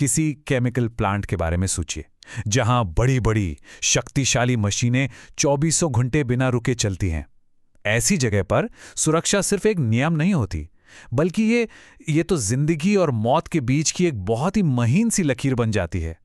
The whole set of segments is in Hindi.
किसी केमिकल प्लांट के बारे में सोचिए, जहां बड़ी बड़ी शक्तिशाली मशीनें चौबीसों घंटे बिना रुके चलती हैं। ऐसी जगह पर सुरक्षा सिर्फ एक नियम नहीं होती, बल्कि ये तो जिंदगी और मौत के बीच की एक बहुत ही महीन सी लकीर बन जाती है।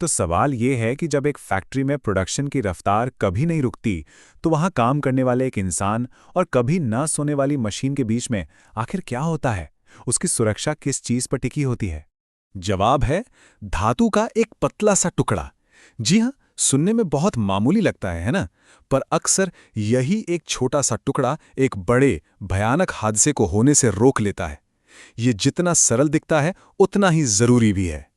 तो सवाल ये है कि जब एक फैक्ट्री में प्रोडक्शन की रफ्तार कभी नहीं रुकती, तो वहां काम करने वाले एक इंसान और कभी न सोने वाली मशीन के बीच में आखिर क्या होता है? उसकी सुरक्षा किस चीज पर टिकी होती है? जवाब है धातु का एक पतला सा टुकड़ा। जी हां, सुनने में बहुत मामूली लगता है ना? पर अक्सर यही एक छोटा सा टुकड़ा एक बड़े भयानक हादसे को होने से रोक लेता है। ये जितना सरल दिखता है उतना ही जरूरी भी है।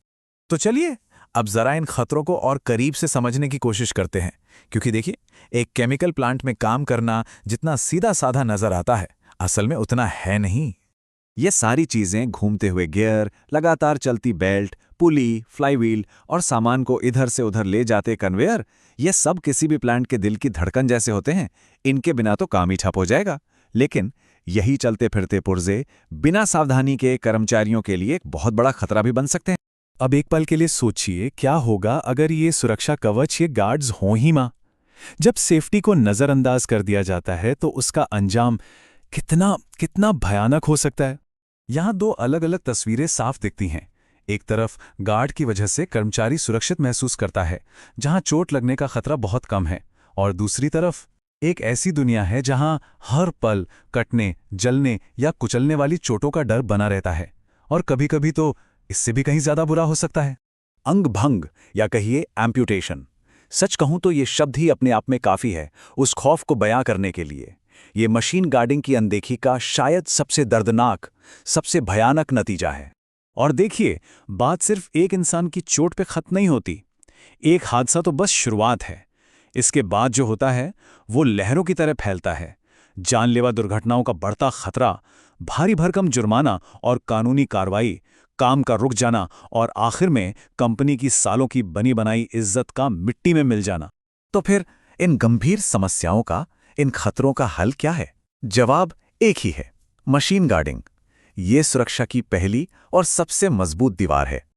तो चलिए अब जरा इन खतरों को और करीब से समझने की कोशिश करते हैं, क्योंकि देखिए, एक केमिकल प्लांट में काम करना जितना सीधा साधा नजर आता है, असल में उतना है नहीं। ये सारी चीजें घूमते हुए गियर, लगातार चलती बेल्ट, पुली, फ्लाईव्हील और सामान को इधर से उधर ले जाते कन्वेयर, ये सब किसी भी प्लांट के दिल की धड़कन जैसे होते हैं। इनके बिना तो काम ही ठप हो जाएगा। लेकिन यही चलते फिरते पुर्जे बिना सावधानी के कर्मचारियों के लिए एक बहुत बड़ा खतरा भी बन सकते हैं। अब एक पल के लिए सोचिए, क्या होगा अगर ये सुरक्षा कवच, ये गार्ड्स हों ही मां? जब सेफ्टी को नजरअंदाज कर दिया जाता है तो उसका अंजाम कितना कितना भयानक हो सकता है। यहां दो अलग अलग तस्वीरें साफ दिखती हैं। एक तरफ गार्ड की वजह से कर्मचारी सुरक्षित महसूस करता है, जहां चोट लगने का खतरा बहुत कम है, और दूसरी तरफ एक ऐसी दुनिया है जहां हर पल कटने, जलने या कुचलने वाली चोटों का डर बना रहता है, और कभी-कभी तो इससे भी कहीं ज्यादा बुरा हो सकता है। अंग भंग या कहिए एम्प्यूटेशन। सच कहूं तो ये शब्द ही अपने आप में काफी है उस खौफ को बयां करने के लिए। ये मशीन गार्डिंग की अनदेखी का शायद सबसे दर्दनाक, सबसे भयानक नतीजा है। और देखिए, बात सिर्फ एक इंसान की चोट पे खत्म नहीं होती। एक हादसा तो बस शुरुआत है। इसके बाद जो होता है वो लहरों की तरह फैलता है। जानलेवा दुर्घटनाओं का बढ़ता खतरा, भारी भरकम जुर्माना और कानूनी कार्रवाई, काम का रुक जाना और आखिर में कंपनी की सालों की बनी बनाई इज्जत का मिट्टी में मिल जाना। तो फिर इन गंभीर समस्याओं का, इन खतरों का हल क्या है? जवाब एक ही है, मशीन गार्डिंग। ये सुरक्षा की पहली और सबसे मजबूत दीवार है।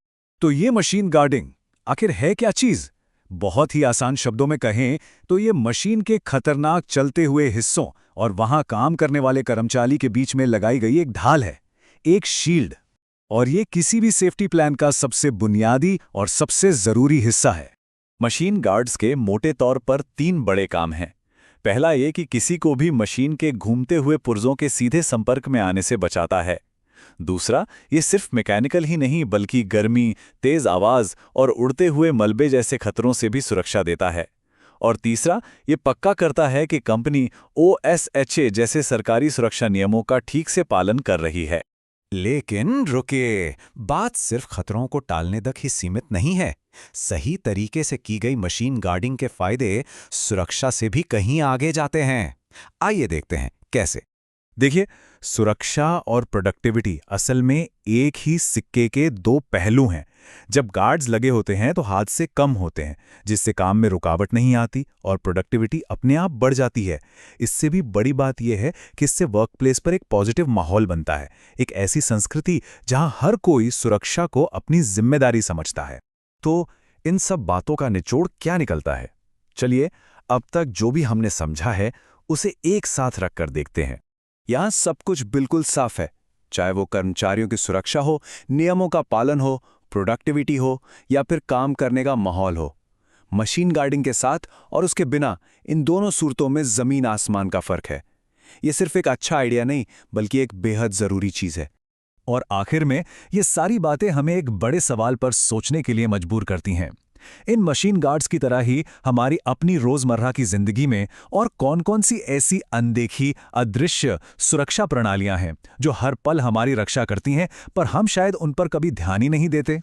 तो ये मशीन गार्डिंग आखिर है क्या चीज? बहुत ही आसान शब्दों में कहें तो ये मशीन के खतरनाक चलते हुए हिस्सों और वहां काम करने वाले कर्मचारी के बीच में लगाई गई एक ढाल है, एक शील्ड। और ये किसी भी सेफ्टी प्लान का सबसे बुनियादी और सबसे जरूरी हिस्सा है। मशीन गार्ड्स के मोटे तौर पर 3 बड़े काम हैं। पहला ये कि किसी को भी मशीन के घूमते हुए पुर्जों के सीधे संपर्क में आने से बचाता है। दूसरा, ये सिर्फ मैकेनिकल ही नहीं बल्कि गर्मी, तेज आवाज और उड़ते हुए मलबे जैसे खतरों से भी सुरक्षा देता है। और तीसरा, ये पक्का करता है कि कंपनी OSHA जैसे सरकारी सुरक्षा नियमों का ठीक से पालन कर रही है। लेकिन रुकिए, बात सिर्फ खतरों को टालने तक ही सीमित नहीं है। सही तरीके से की गई मशीन गार्डिंग के फायदे सुरक्षा से भी कहीं आगे जाते हैं। आइए देखते हैं कैसे। देखिए, सुरक्षा और प्रोडक्टिविटी असल में एक ही सिक्के के 2 पहलू हैं। जब गार्ड्स लगे होते हैं तो हादसे कम होते हैं, जिससे काम में रुकावट नहीं आती और प्रोडक्टिविटी अपने आप बढ़ जाती है। इससे भी बड़ी बात यह है कि इससे वर्कप्लेस पर एक पॉजिटिव माहौल बनता है, एक ऐसी संस्कृति जहां हर कोई सुरक्षा को अपनी जिम्मेदारी समझता है। तो इन सब बातों का निचोड़ क्या निकलता है? चलिए, अब तक जो भी हमने समझा है उसे एक साथ रखकर देखते हैं। यहां सब कुछ बिल्कुल साफ है, चाहे वो कर्मचारियों की सुरक्षा हो, नियमों का पालन हो, प्रोडक्टिविटी हो या फिर काम करने का माहौल हो। मशीन गार्डिंग के साथ और उसके बिना, इन दोनों सूरतों में जमीन आसमान का फर्क है। ये सिर्फ एक अच्छा आइडिया नहीं बल्कि एक बेहद जरूरी चीज है। और आखिर में ये सारी बातें हमें एक बड़े सवाल पर सोचने के लिए मजबूर करती हैं। इन मशीन गार्ड्स की तरह ही हमारी अपनी रोजमर्रा की जिंदगी में और कौन-कौन सी ऐसी अनदेखी, अदृश्य सुरक्षा प्रणालियां हैं जो हर पल हमारी रक्षा करती हैं, पर हम शायद उन पर कभी ध्यान ही नहीं देते।